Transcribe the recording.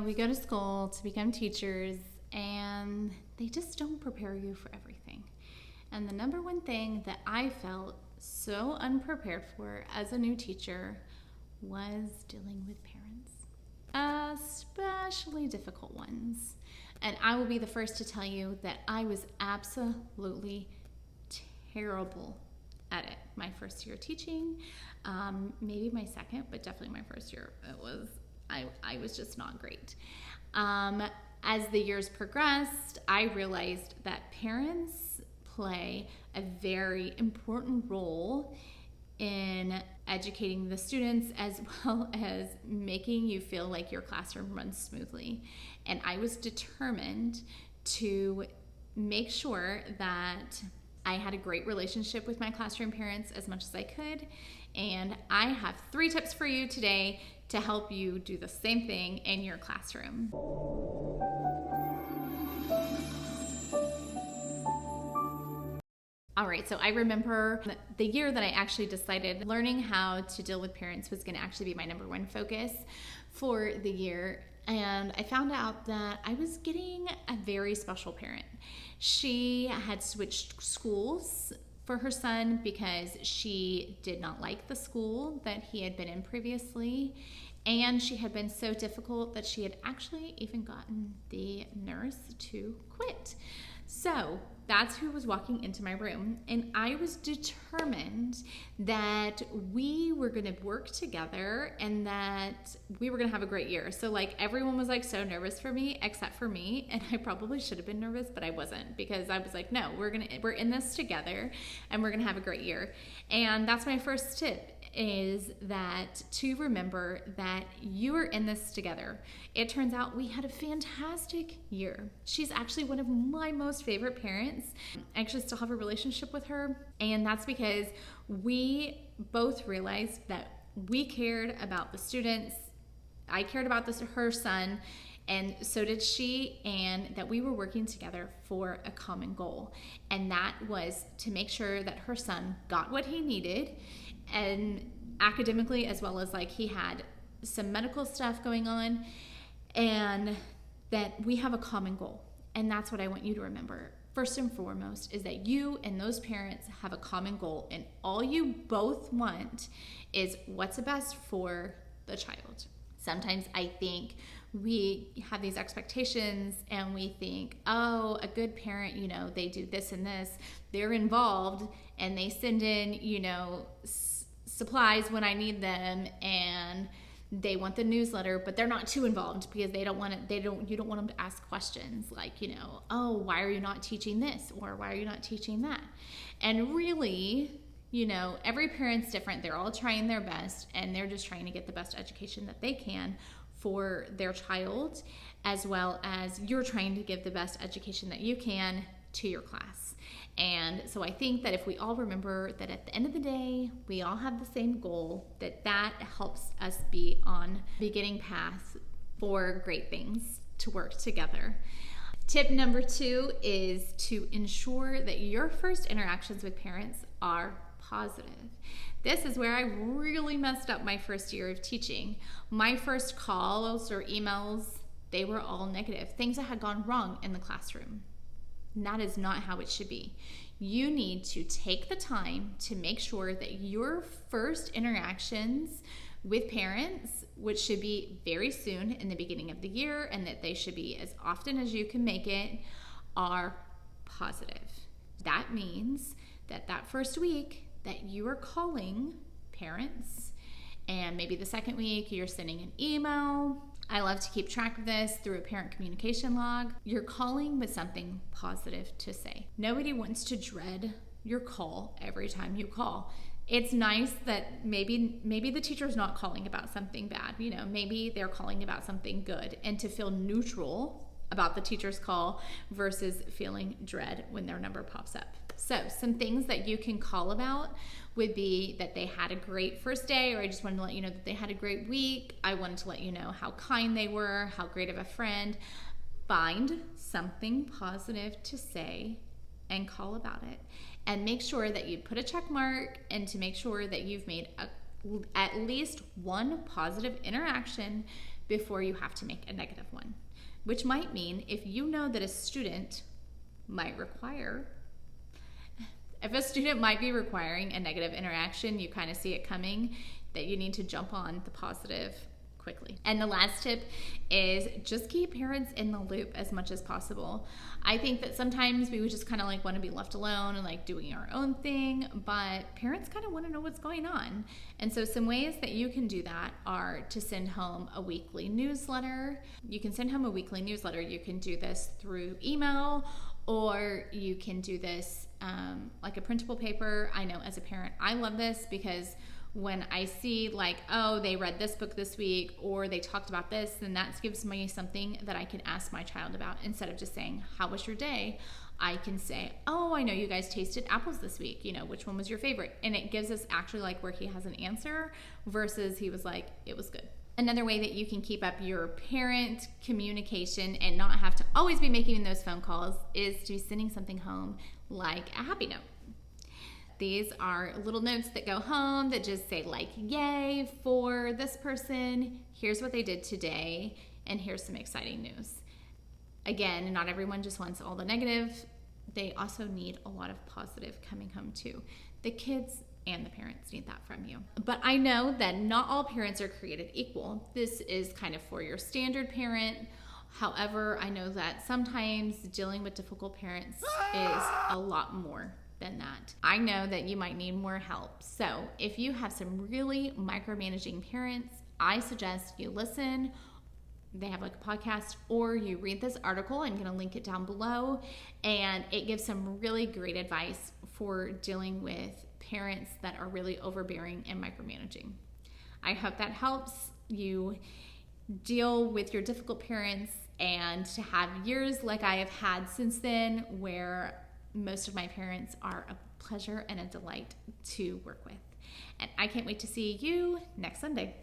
we go to school to become teachers, and they just don't prepare you for everything. And the number one thing that I felt so unprepared for as a new teacher was dealing with parents, especially difficult ones. And I will be the first to tell you that I was absolutely terrible at it my first year teaching, maybe my second, but definitely my first year. I was just not great. As the years progressed, I realized that parents play a very important role in educating the students as well as making you feel like your classroom runs smoothly. And I was determined to make sure that I had a great relationship with my classroom parents as much as I could. And I have 3 tips for you today to help you do the same thing in your classroom. All right, so I remember the year that I actually decided learning how to deal with parents was going to actually be my number one focus for the year. And I found out that I was getting a very special parent. She had switched schools for her son because she did not like the school that he had been in previously. And she had been so difficult that she had actually even gotten the nurse to quit. So that's who was walking into my room. And I was determined that we were going to work together and that we were going to have a great year. So like everyone was like so nervous for me except for me. And I probably should have been nervous, but I wasn't, because I was like, no, we're in this together and we're going to have a great year. And that's my first tip, is that to remember that you are in this together. It turns out we had a fantastic year. She's actually one of my most favorite parents. I actually still have a relationship with her, and that's because we both realized that we cared about the students. I cared about her son, and so did she, and that we were working together for a common goal. And that was to make sure that her son got what he needed, and academically, as well as like he had some medical stuff going on, and that we have a common goal. And that's what I want you to remember. First and foremost is that you and those parents have a common goal, and all you both want is what's the best for the child. Sometimes I think we have these expectations and we think, oh, a good parent, they do this and this. They're involved and they send in, supplies when I need them, and they want the newsletter, but they're not too involved because you don't want them to ask questions like, oh, why are you not teaching this? Or why are you not teaching that? And really, every parent's different. They're all trying their best, and they're just trying to get the best education that they can for their child, as well as you're trying to give the best education that you can to your class. And so I think that if we all remember that at the end of the day, we all have the same goal, that helps us be on the beginning path for great things to work together. Tip number 2 is to ensure that your first interactions with parents are positive. This is where I really messed up my first year of teaching. My first calls or emails, they were all negative. Things that had gone wrong in the classroom. And that is not how it should be. You need to take the time to make sure that your first interactions with parents, which should be very soon in the beginning of the year, and that they should be as often as you can make it, are positive. That means that first week that you are calling parents, and maybe the second week you're sending an email. I love to keep track of this through a parent communication log. You're calling with something positive to say. Nobody wants to dread your call every time you call. It's nice that maybe the teacher's not calling about something bad. Maybe they're calling about something good, and to feel neutral about the teacher's call versus feeling dread when their number pops up. So some things that you can call about would be that they had a great first day, or I just wanted to let you know that they had a great week. I wanted to let you know how kind they were, how great of a friend. Find something positive to say and call about it. And make sure that you put a check mark, and to make sure that you've made at least one positive interaction before you have to make a negative one. Which might mean if you know that a student might be requiring a negative interaction, you kind of see it coming, that you need to jump on the positive quickly. And the last tip is just keep parents in the loop as much as possible. I think that sometimes we would just kind of like want to be left alone and like doing our own thing, but parents kind of want to know what's going on. And so some ways that you can do that are to send home a weekly newsletter. You can send home a weekly newsletter. You can do this through email, or you can do this like a printable paper. I know as a parent, I love this because when I see like, oh, they read this book this week or they talked about this, then that gives me something that I can ask my child about. Instead of just saying, how was your day? I can say, oh, I know you guys tasted apples this week. You know, which one was your favorite? And it gives us actually like where he has an answer versus he was like, it was good. Another way that you can keep up your parent communication and not have to always be making those phone calls is to be sending something home like a happy note. These are little notes that go home that just say like, yay for this person, here's what they did today, and here's some exciting news. Again, not everyone just wants all the negative. They also need a lot of positive coming home too. The kids and the parents need that from you. But I know that not all parents are created equal. This is kind of for your standard parent. However, I know that sometimes dealing with difficult parents is a lot more than that. I know that you might need more help. So if you have some really micromanaging parents, I suggest you listen. They have like a podcast, or you read this article. I'm going to link it down below, and it gives some really great advice for dealing with parents that are really overbearing and micromanaging. I hope that helps you deal with your difficult parents and to have years like I have had since then, where most of my parents are a pleasure and a delight to work with. And I can't wait to see you next Sunday.